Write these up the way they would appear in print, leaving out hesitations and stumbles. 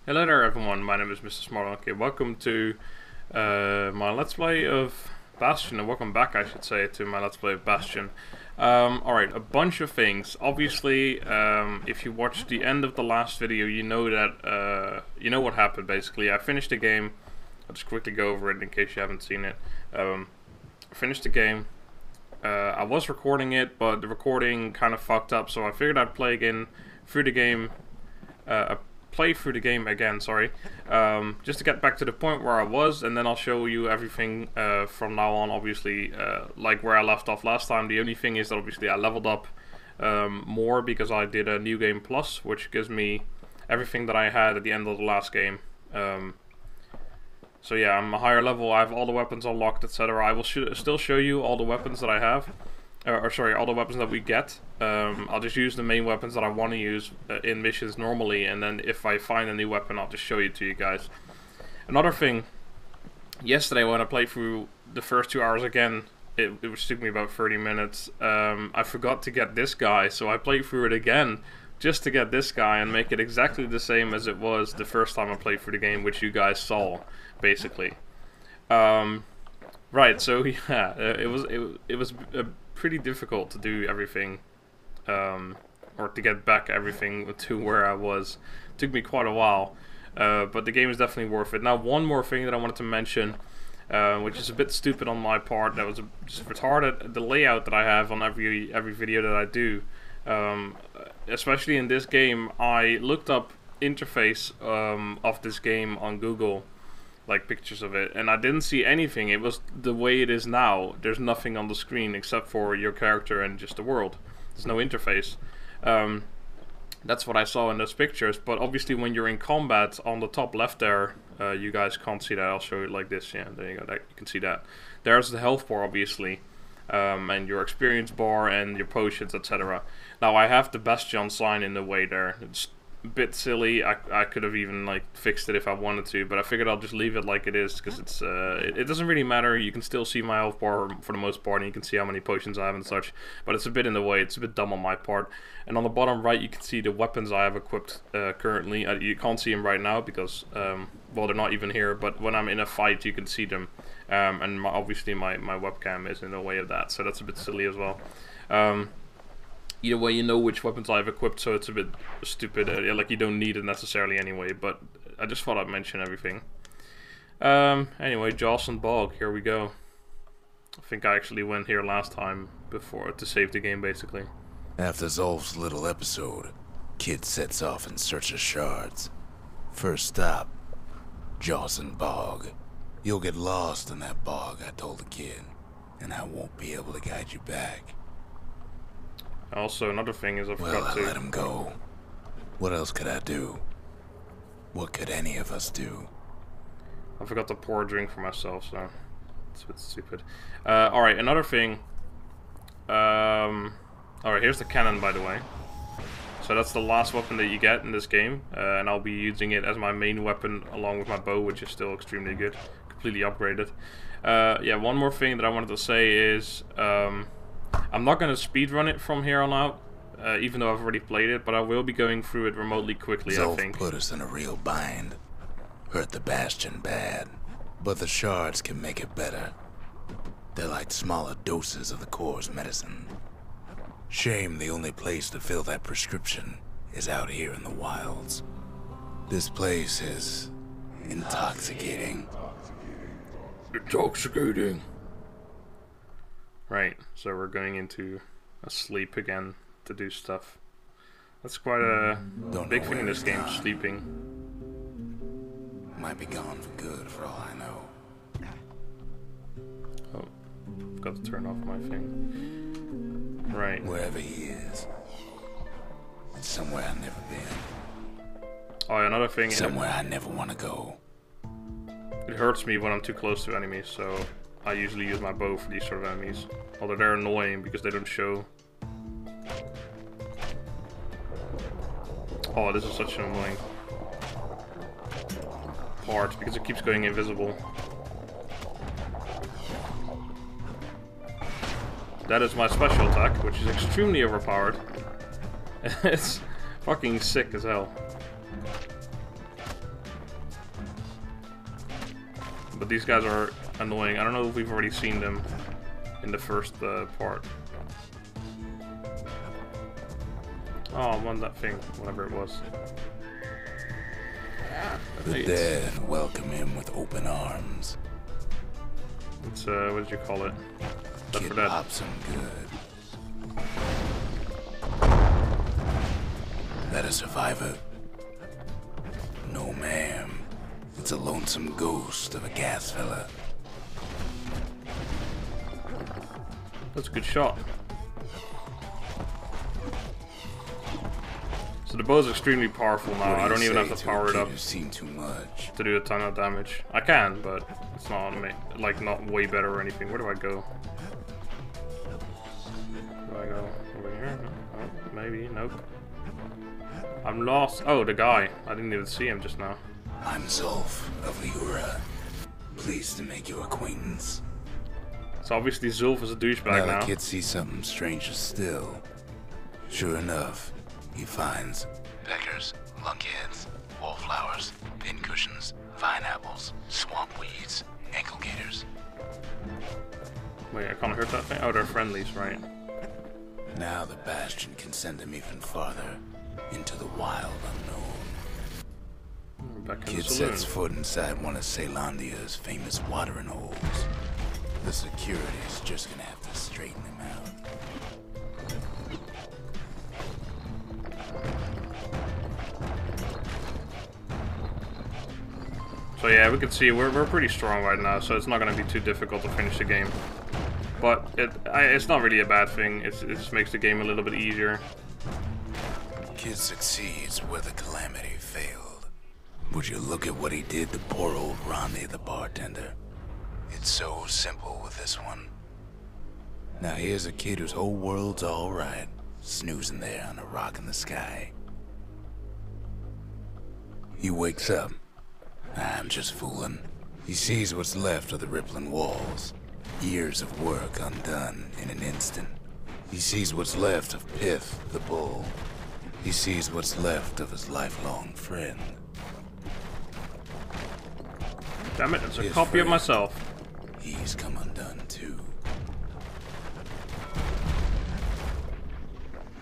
Hello there everyone, my name is Mr. Smartmonkey. Welcome to my Let's Play of Bastion, and welcome back, I should say, to my Let's Play of Bastion. Alright, a bunch of things. Obviously, if you watched the end of the last video, you know that, you know what happened basically. I finished the game. I'll just quickly go over it in case you haven't seen it. I finished the game. I was recording it, but the recording kind of fucked up, so I figured I'd play through the game again, sorry, just to get back to the point where I was, and then I'll show you everything from now on, obviously, like where I left off last time. The only thing is that obviously I leveled up more because I did a New Game Plus, which gives me everything that I had at the end of the last game. So yeah, I'm a higher level, I have all the weapons unlocked, etc. I will still show you all the weapons that I have. Or sorry, all the weapons that we get. I'll just use the main weapons that I want to use in missions normally, and then if I find a new weapon, I'll just show it to you guys. Another thing, yesterday when I played through the first 2 hours again, it took me about 30 minutes, I forgot to get this guy, so I played through it again just to get this guy and make it exactly the same as it was the first time I played through the game, which you guys saw, basically. Right, so yeah, it was pretty difficult to do everything, or to get back everything to where I was. It took me quite a while, but the game is definitely worth it. Now, one more thing that I wanted to mention, which is a bit stupid on my part, that was just retarded, the layout that I have on every video that I do. Especially in this game, I looked up interface of this game on Google, like pictures of it, and I didn't see anything. It was the way it is now. There's nothing on the screen except for your character and just the world. There's no interface. That's what I saw in those pictures, but obviously when you're in combat, on the top left there, you guys can't see that. I'll show it like this. Yeah, there you go. You can see that. There's the health bar, obviously, and your experience bar and your potions, etc. Now I have the Bastion sign in the way there. It's a bit silly. I could have even like fixed it if I wanted to, but I figured I'll just leave it like it is, because it's it doesn't really matter. You can still see my health bar for the most part, and you can see how many potions I have and such, but it's a bit in the way. It's a bit dumb on my part. And on the bottom right, you can see the weapons I have equipped currently. You can't see them right now because well, they're not even here, but when I'm in a fight you can see them, and obviously my webcam is in the way of that, so that's a bit silly as well. Either way, you know which weapons I've equipped, so it's a bit stupid. Like, you don't need it necessarily anyway, but I just thought I'd mention everything. Anyway, Jocelyn Bog, here we go. I think I actually went here last time before to save the game, basically. After Zolf's little episode, Kid sets off in search of shards. First stop, Jocelyn Bog. You'll get lost in that bog, I told the kid, and I won't be able to guide you back. Also, another thing is I forgot to... let him go. What else could I do? What could any of us do? I forgot to pour a drink for myself, so it's a bit stupid. Alright, another thing. Alright, here's the cannon, by the way. So that's the last weapon that you get in this game, and I'll be using it as my main weapon along with my bow, which is still extremely good. Completely upgraded. Yeah, one more thing that I wanted to say is... I'm not going to speedrun it from here on out, even though I've already played it, but I will be going through it remotely quickly, I think. Zolf put us in a real bind. Hurt the Bastion bad, but the shards can make it better. They're like smaller doses of the core's medicine. Shame the only place to fill that prescription is out here in the wilds. This place is intoxicating. Intoxicating. Right, so we're going into a sleep again to do stuff. That's quite a big thing in this game, sleeping. Might be gone for good for all I know. Oh, forgot to turn off my thing. Right. Wherever he is. It's somewhere I've never been. Oh, another thing. Somewhere I never want to go. It hurts me when I'm too close to enemies, so I usually use my bow for these sort of enemies. Although they're annoying because they don't show. Oh, this is such an annoying part because it keeps going invisible. That is my special attack, which is extremely overpowered. It's fucking sick as hell. But these guys are annoying. I don't know if we've already seen them in the first part. Oh, I won that thing, whatever it was. The dead welcome him with open arms. It's what did you call it? Left 4 Dead. Pops him good. That a survivor? No, ma'am. It's a lonesome ghost of a gas fella. That's a good shot. So the bow is extremely powerful now. I don't even have to power it up to do a ton of damage. I can, but it's not like not way better or anything. Where do I go? Do I go over here? Oh, maybe. Nope. I'm lost. Oh, the guy. I didn't even see him just now. I'm Zulf of Liura. Pleased to make your acquaintance. So obviously Zulf is a douchebag now. The kid sees something stranger still. Sure enough, he finds peckers, lunkheads, wallflowers, pincushions, vine apples, swamp weeds, ankle gators. Wait, I can't hurt that thing? Oh, they're friendlies, right? Now the Bastion can send him even farther into the wild unknown. Kid sets foot inside one of Ceylondia's famous watering holes. The security's just gonna have to straighten him out. So yeah, we can see we're pretty strong right now, so it's not gonna be too difficult to finish the game. But it's not really a bad thing. It just makes the game a little bit easier. Kid succeeds where the calamity failed. Would you look at what he did to poor old Ronnie the bartender? It's so simple with this one. Now here's a kid whose whole world's alright, snoozing there on a rock in the sky. He wakes up. I'm just fooling. He sees what's left of the rippling walls. Years of work undone in an instant. He sees what's left of Piff, the bull. He sees what's left of his lifelong friend. Damn it, it's a copy of myself. He's come undone too.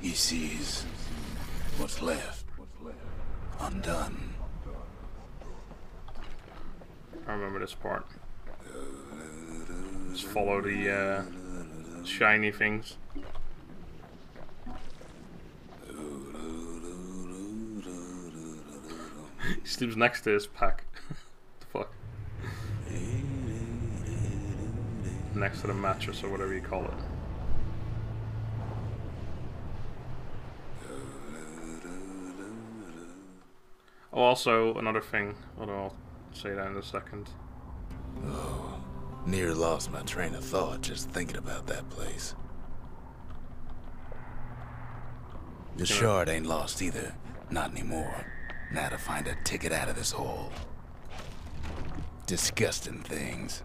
He sees what's left undone. I remember this part. Just follow the shiny things. He sleeps next to his pack. What the fuck? Next to the mattress or whatever you call it. Oh, also another thing. Hold on, I'll say that in a second. Oh, near lost my train of thought just thinking about that place. The shard ain't lost either. Not anymore. Now to find a ticket out of this hole. Disgusting things.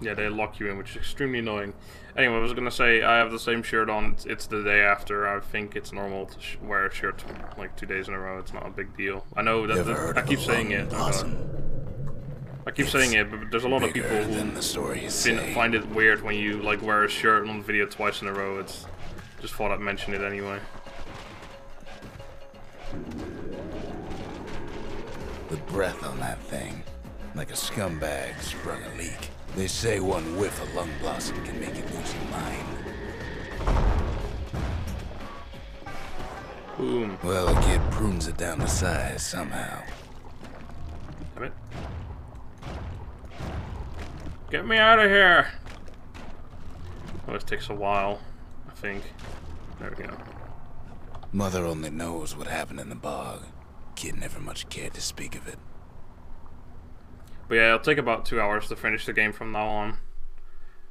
Yeah, they lock you in, which is extremely annoying. Anyway, I was gonna say, I have the same shirt on. It's the day after. I think it's normal to wear a shirt like 2 days in a row. It's not a big deal. I know that I keep saying it. I keep saying it, but there's a lot of people who find it weird when you like wear a shirt on video twice in a row. It's just thought I'd mention it anyway. The breath on that thing, like a scumbag sprung a leak. They say one whiff of lung blossom can make you lose your mind. Boom. Well, the kid prunes it down to size somehow. Damn it. Get me out of here! Always takes a while, I think. There we go. Mother only knows what happened in the bog. Kid never much cared to speak of it. But yeah, it'll take about 2 hours to finish the game from now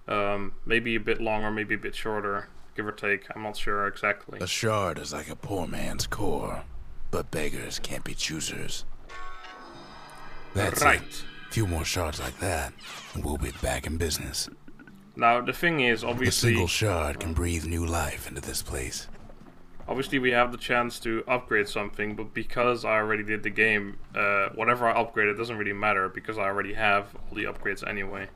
on. Maybe a bit longer, maybe a bit shorter, give or take. I'm not sure exactly. A shard is like a poor man's core, but beggars can't be choosers. That's right. A few more shards like that, and we'll be back in business. Now, the thing is, obviously... A single shard can breathe new life into this place. Obviously, we have the chance to upgrade something, but because I already did the game, whatever I upgrade, it doesn't really matter because I already have all the upgrades anyway.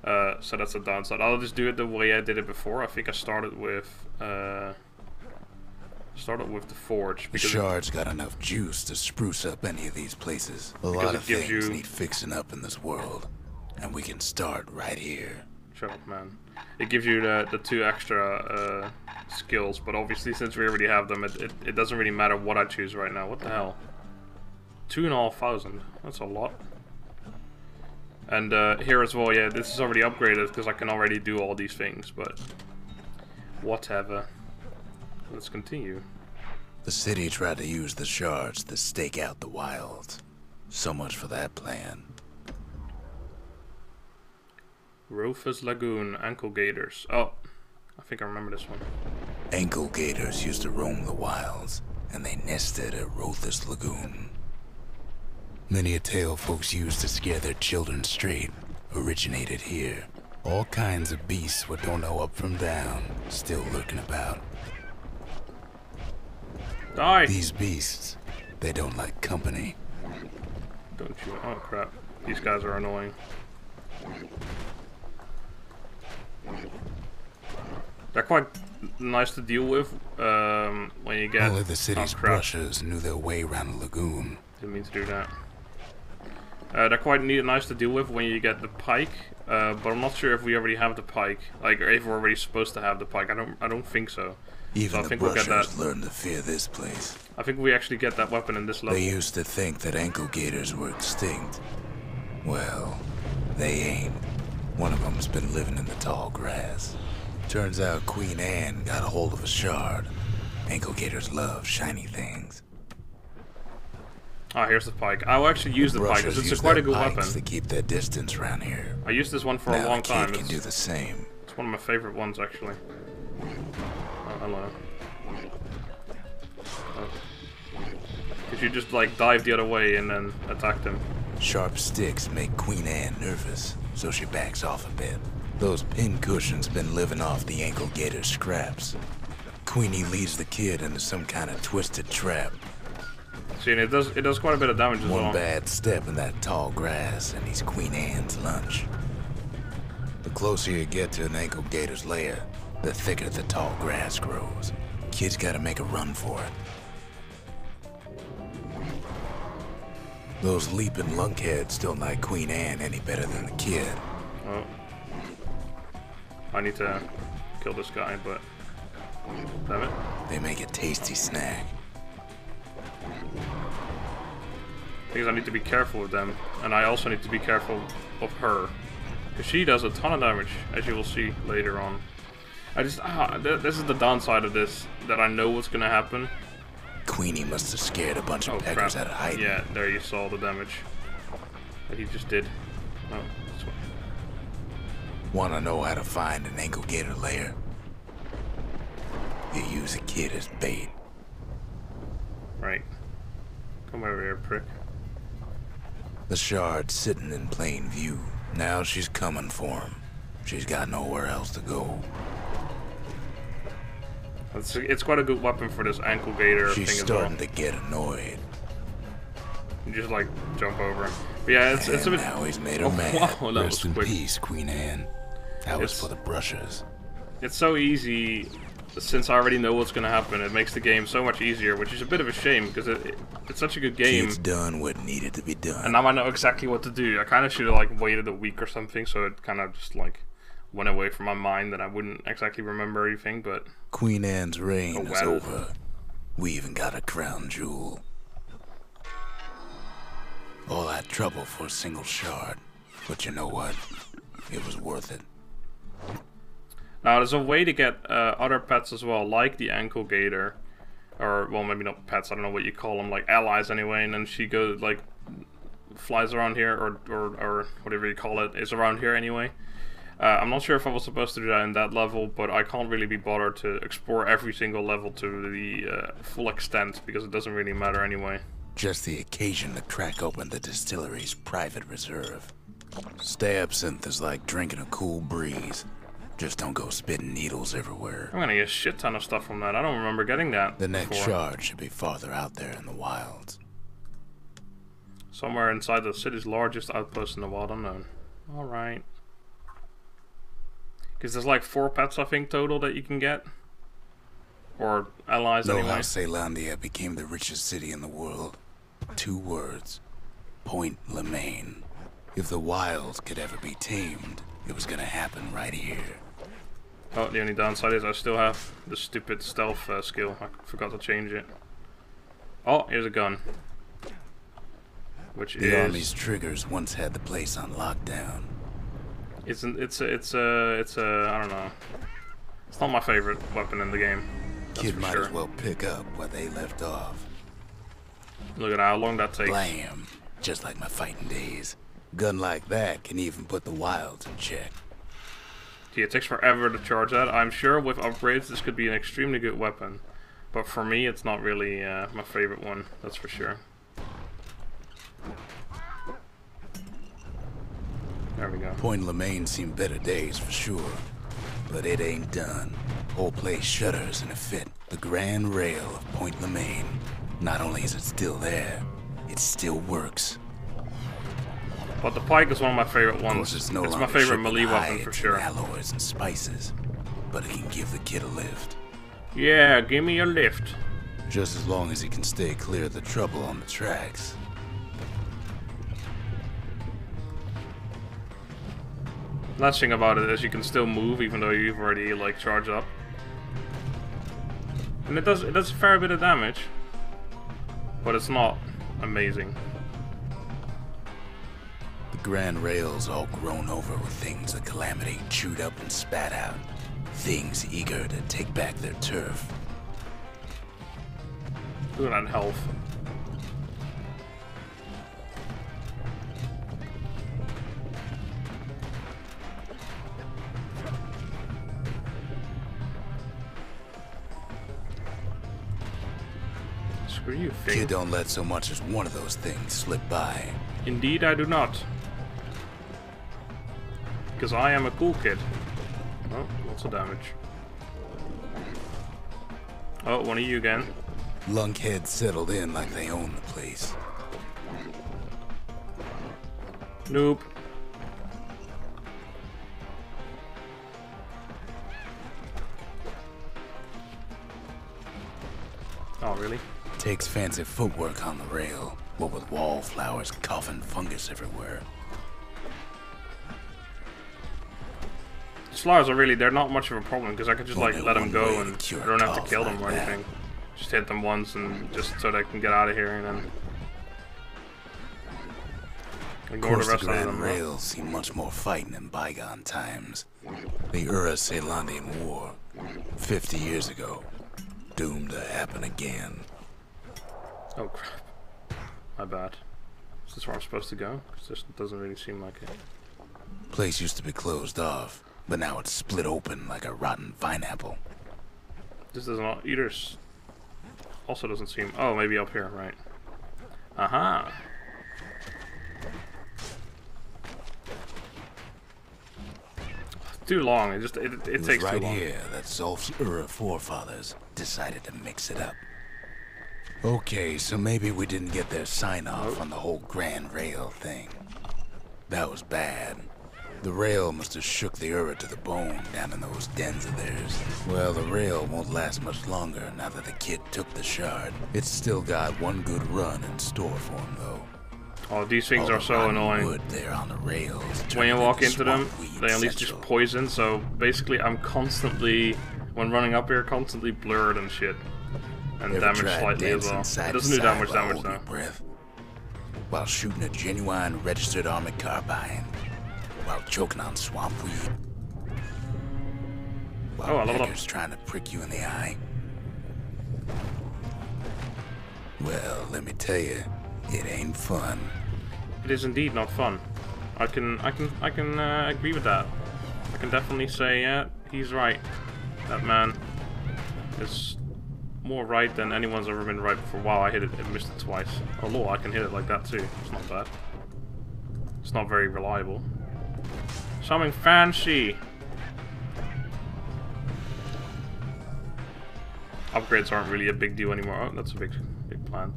So that's a downside. I'll just do it the way I did it before. I think I started with the forge. The shard's got enough juice to spruce up any of these places. A lot of things need fixing up in this world, and we can start right here. Shut up, man. It gives you the 2 extra skills, but obviously since we already have them, it doesn't really matter what I choose right now. What the hell? 2,500. That's a lot. And here as well, yeah, this is already upgraded because I can already do all these things, but whatever. Let's continue. The city tried to use the shards to stake out the wilds. So much for that plan. Rufus Lagoon, ankle gators. Oh, I think I remember this one. Ankle gators used to roam the wilds, and they nested at Rufus Lagoon. Many a tale folks used to scare their children straight originated here. All kinds of beasts what don't know up from down, still lurking about. Die! These beasts, they don't like company. Don't you? Oh crap. These guys are annoying. They're quite nice to deal with when you get... Only the city's brushers knew their way around the lagoon. Didn't mean to do that. They're quite nice to deal with when you get the pike, but I'm not sure if we already have the pike. Like, or if we're already supposed to have the pike. I don't think so. Even so the brushers learned to fear this place. I think we actually get that weapon in this level. They used to think that ankle gators were extinct. Well, they ain't. One of them's been living in the tall grass. Turns out Queen Anne got a hold of a shard. Ankle gators love shiny things. Ah, here's the pike. I'll actually use the pike because it's quite a good weapon. To keep their distance around here. I used this one for a long time. Can do the same. It's one of my favorite ones, actually. Oh, hello. Because you just like dive the other way and then attack them. Sharp sticks make Queen Anne nervous, so she backs off a bit. Those pin cushions been living off the ankle gator scraps. Queenie leads the kid into some kind of twisted trap. See, and it does quite a bit of damage as well. One bad step in that tall grass and he's Queen Anne's lunch. The closer you get to an ankle gator's lair, the thicker the tall grass grows. Kid's gotta make a run for it. Those leaping lunkheads don't like Queen Anne any better than the kid. Oh. I need to kill this guy, but... Damn it. They make a tasty snack. Because I need to be careful with them, and I also need to be careful of her. Because she does a ton of damage, as you will see later on. I just... this is the downside of this, that I know what's gonna happen. Queenie must have scared a bunch of peckers out of hiding. Yeah, there you saw the damage that he just did. Oh, this way. Wanna know how to find an ankle gator lair? You use a kid as bait. Right. Come over here, prick. The shard's sitting in plain view. Now she's coming for him. She's got nowhere else to go. It's quite a good weapon for this ankle gator thing as well. She's starting to get annoyed. You just like jump over him. But yeah, it's a bit... now he's made her mad. Wow, that Rest was quick. in peace, Queen Anne. That was for the brushers. It's so easy, since I already know what's gonna happen. It makes the game so much easier, which is a bit of a shame because it's such a good game. It's done what needed to be done. And now I know exactly what to do. I kind of should have like waited a week or something, so it kind of just like went away from my mind that I wouldn't exactly remember anything. But Queen Anne's reign is over. We even got a crown jewel. All that trouble for a single shard. But you know what? It was worth it. Now there's a way to get other pets as well, like the ankle gator, or well, maybe not pets. I don't know what you call them, like allies anyway. And then she goes like flies around here, or whatever you call it, is around here anyway. I'm not sure if I was supposed to do that in that level, but I can't really be bothered to explore every single level to the full extent because it doesn't really matter anyway. Just the occasion to crack open the distillery's private reserve. Stay absinthe is like drinking a cool breeze. Just don't go spitting needles everywhere. I'm gonna get a shit ton of stuff from that. I don't remember getting that The next before. shard should be farther out there in the wilds. Somewhere inside the city's largest outpost in the wild unknown. Alright. Because there's like 4 pets, I think, total that you can get. Or allies, Know anyway. how Caelondia became the richest city in the world? 2 words. Point Lemaine. If the wilds could ever be tamed, it was gonna happen right here. Oh, the only downside is I still have the stupid stealth skill. I forgot to change it. Oh, here's a gun. Which The is... army's triggers once had the place on lockdown. It's a I don't know. It's not my favorite weapon in the game. That's Kid for might sure. as well pick up where they left off. Look at how long that takes. Blam! Just like my fighting days. Gun like that can even put the wilds in check. Gee, it takes forever to charge that. I'm sure with upgrades this could be an extremely good weapon. But for me it's not really my favorite one, that's for sure. There we go. Point Lemaine seen better days for sure. But it ain't done. Whole place shudders in a fit. The grand rail of Point Lemaine. Not only is it still there, it still works. But the pike is one of my favorite Of ones. course, it's no my longer favorite shipping melee weapon hides for and sure. alloys and spices, but it can give the kid a lift. Yeah, give me a lift. Just as long as he can stay clear of the trouble on the tracks. Last thing about it is you can still move even though you've already like charged up. And it does a fair bit of damage. But it's not amazing. The grand rail's all grown over with things the Calamity chewed up and spat out. Things eager to take back their turf. Look at that health. Screw you, thing. Kid don't let so much as one of those things slip by. Indeed, I do not. Because I am a cool kid. Oh, lots of damage. Oh, one of you again. Lunkheads settled in like they own the place. Noob. Oh, really? Takes fancy footwork on the rail, what with wallflowers coughing fungus everywhere. Slars are really, they're not much of a problem because I could just like Only let them one go way and to cure I don't have to cough kill them like or that. anything. Just hit them once and just so they can get out of here and then Of ignore course, the the rest of Grand them. Rail's seen much more fighting in bygone times. The Caelondian War, 50 years ago, doomed to happen again. Oh crap. My bad. Is this where I'm supposed to go? Because this doesn't really seem like it. Place used to be closed off, but now it's split open like a rotten pineapple. This does not either. Also doesn't seem. Oh, maybe up here, right? Aha. Too long. It just it It was takes right too long. here that Zolf's forefathers decided to mix it up. Okay, so maybe we didn't get their sign-off on the whole Grand Rail thing. That was bad. The rail must have shook the to the bone down in those dens of theirs. Well, the rail won't last much longer now that the kid took the shard. It's still got one good run in store for him, though. Oh, these things All are the so rotten annoying. wood there on the rails When you turned walk into them, swampweed they unleash just central. poison. So basically, I'm constantly, when running up here, constantly blurred and shit, and Ever damaged tried slightly as dancing well. side It to doesn't do side damage while damage holding though. your breath? While shooting a genuine registered army carbine. While choking on swampweed. While Oh, I leveled up. peckers trying to prick you in the eye. Well, let me tell you, it ain't fun. It is indeed not fun. I can agree with that. I can definitely say, yeah, he's right. That man is more right than anyone's ever been right before. Wow, I hit it and missed it twice. Oh lord, I can hit it like that too. It's not bad. It's not very reliable. Something fancy. upgrades aren't really a big deal anymore. Oh, that's a big plant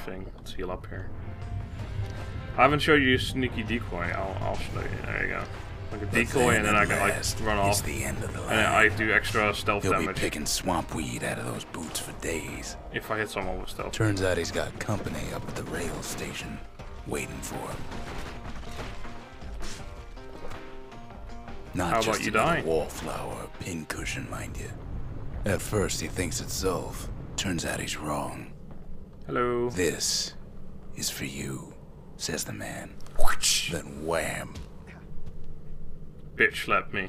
thing. Let's heal up here. I haven't showed you sneaky decoy. I'll show you. There you go. Like a decoy, and then I can like run off. The end of the line. And I do extra stealth He'll damage. be picking swamp weed out of those boots for days. If I hit someone with stealth. Turns out he's got company up at the rail station, waiting for him. Not How just about you another die? wallflower or pincushion, mind you. At first he thinks it's Zulf. Turns out he's wrong. Hello. This is for you, says the man. Then wham. Bitch slapped me.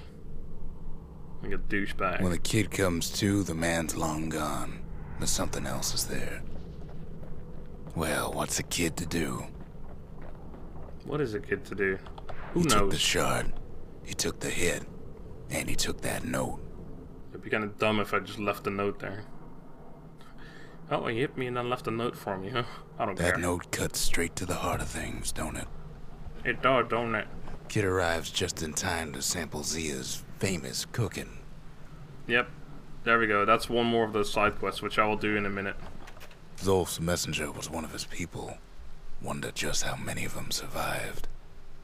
Like a douchebag. When the kid comes to, the man's long gone. But something else is there. Well, what's a kid to do? What is a kid to do? Who He knows? took the shard. He took the hit. And he took that note. It'd be kind of dumb if I just left a note there. Oh, he hit me and then left a note for me, huh? I don't care. That note cuts straight to the heart of things, don't it? It does, don't it? Kid arrives just in time to sample Zia's famous cooking. Yep. There we go. That's one more of those side quests, which I will do in a minute. Zulf's messenger was one of his people. Wonder just how many of them survived.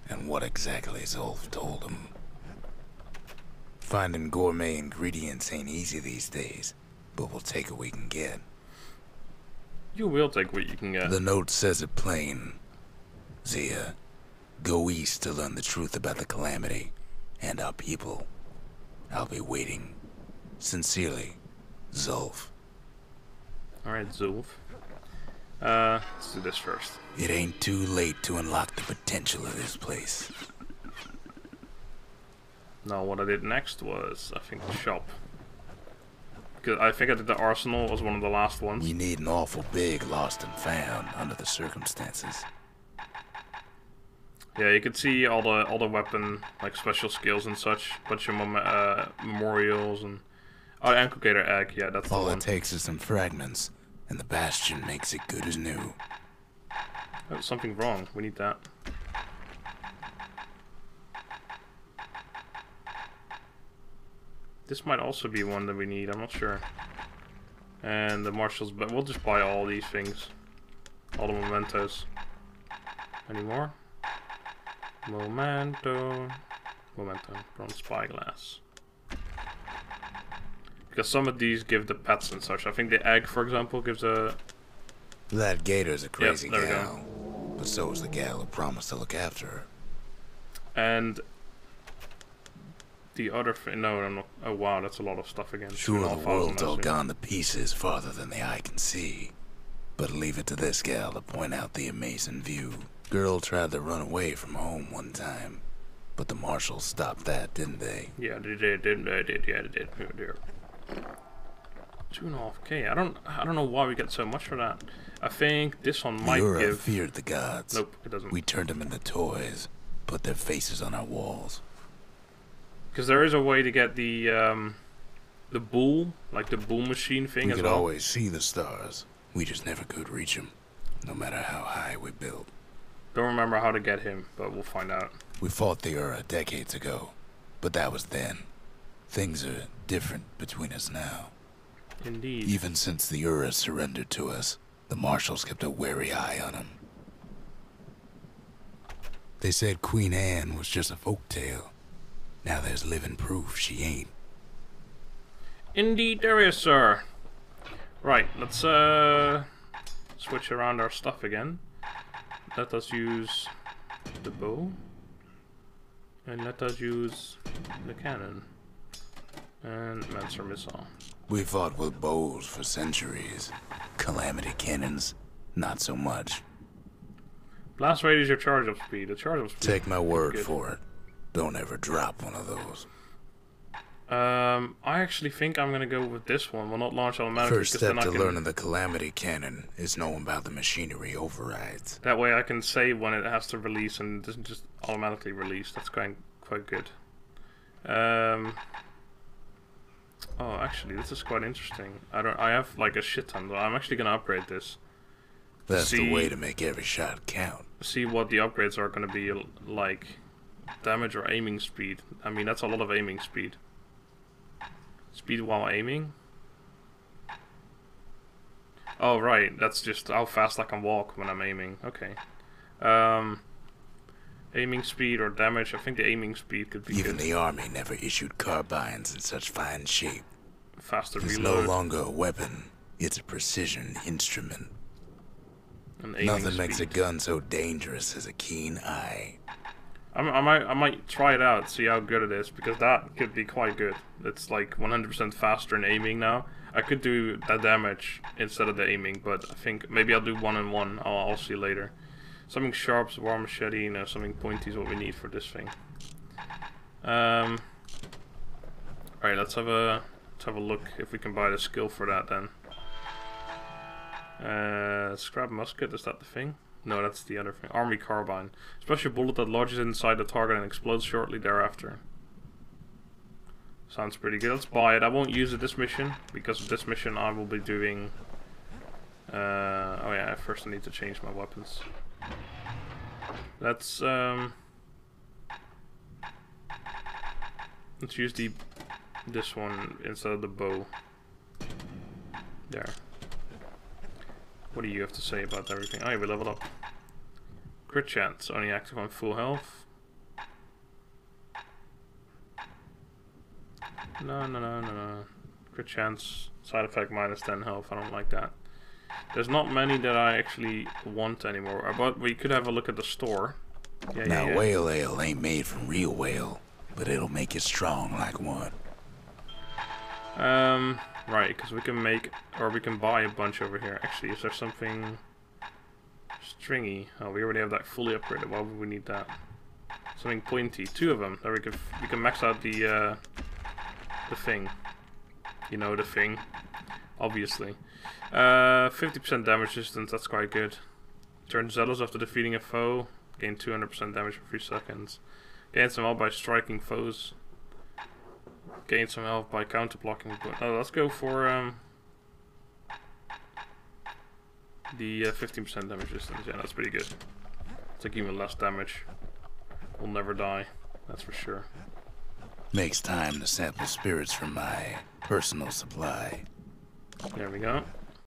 And what exactly Zulf told him. Finding gourmet ingredients ain't easy these days, but we'll take what we can get. You will take what you can get. The note says it plain. Zia, go east to learn the truth about the calamity and our people. I'll be waiting. Sincerely, Zulf. Alright, Zulf. Let's do this first. It ain't too late to unlock the potential of this place. Now, what I did next was, I think, the shop. Because I think I did the arsenal was one of the last ones. We need an awful big lost and found under the circumstances. Yeah, you can see all the weapon, like special skills and such. Bunch of memorials and Amphigator egg. Yeah, that's the All one. it takes is some fragments, and the Bastion makes it good as new. Oh, something wrong. We need that. This might also be one that we need. I'm not sure. And the marshals, but we'll just buy all these things, all the mementos. Any more? Memento, bronze spyglass. Because some of these give the pets and such. I think the egg, for example, gives a. That gator's a crazy there we go. gal, but so is the gal who promised to look after her. And the other thing, no, I'm not. Oh wow, that's a lot of stuff again. Sure, the 2,500 world's all those gone to pieces farther than the eye can see. But leave it to this gal to point out the amazing view. Girl tried to run away from home one time, but the marshals stopped that, didn't they? Yeah, they did, didn't they? Yeah, they did. Oh dear. 2.5K. I don't know why we get so much for that. I think this one might Ura give. feared the gods. Nope, it doesn't. We turned them into toys, put their faces on our walls. Because there is a way to get the bull, like the bull machine thing We as could well. always see the stars. We just never could reach them, no matter how high we built. Don't remember how to get him, but we'll find out. We fought the Ura decades ago, but that was then. Things are different between us now. Indeed. Even since the Ura surrendered to us, the marshals kept a wary eye on him. They said Queen Anne was just a folktale. Now there's living proof she ain't. Indeed there is, sir. Right, let's switch around our stuff again. Let us use the bow. And let us use the cannon. And Mancer missile. We fought with bows for centuries. Calamity cannons, not so much. Blast rate is your charge up speed. The charge up speed. Take my word good. for it. Don't ever drop one of those. I actually think I'm gonna go with this one. We'll not launch automatically. First step to learning the Calamity Cannon is knowing about the machinery overrides. That way I can say when it has to release and it doesn't just automatically release. That's quite good. Oh, actually, this is quite interesting. I have like a shit ton, but I'm actually gonna upgrade this. That's the way to make every shot count. See what the upgrades are gonna be like. Damage or aiming speed. I mean, that's a lot of aiming speed. Speed while aiming. Oh right, that's just how fast I can walk when I'm aiming. Okay. Aiming speed or damage. I think the aiming speed could be Even good. the army never issued carbines in such fine shape. Faster It's reload. no longer a weapon. It's a precision instrument. And aiming Nothing speed. makes a gun so dangerous as a keen eye. I might try it out, see how good it is, because that could be quite good. It's like 100% faster in aiming now. I could do the damage instead of the aiming, but I think maybe I'll do 1-on-1. I'll see later. Something sharp, war machete, you know, something pointy is what we need for this thing. Alright, let's have a look if we can buy the skill for that then. Scrap musket, is that the thing? No, that's the other thing. Army carbine. Special bullet that lodges inside the target and explodes shortly thereafter. Sounds pretty good. Let's buy it. I won't use it this mission, because of this mission I will be doing... oh yeah, first I need to change my weapons. Let's use this one instead of the bow. There. What do you have to say about everything? Oh yeah, we leveled up. Crit chance, only active on full health. No. Crit chance, side effect minus 10 health, I don't like that. There's not many that I actually want anymore, but we could have a look at the store. Now, whale ale ain't made from real whale, but it'll make you strong like one. Right, because we can make, or we can buy a bunch over here. Actually, is there something stringy? Oh, we already have that fully upgraded. Why would we need that? Something pointy. 2 of them. There we can max out the thing. You know, the thing. Obviously. 50% damage resistance. That's quite good. Turn zealous after defeating a foe. Gain 200% damage for 3 seconds. Gain some health by striking foes. Gain some health by counter blocking. Oh, let's go for the 15% damage resistance. Yeah, that's pretty good. Take even less damage. We'll never die. That's for sure. Makes time to sample spirits from my personal supply. There we go.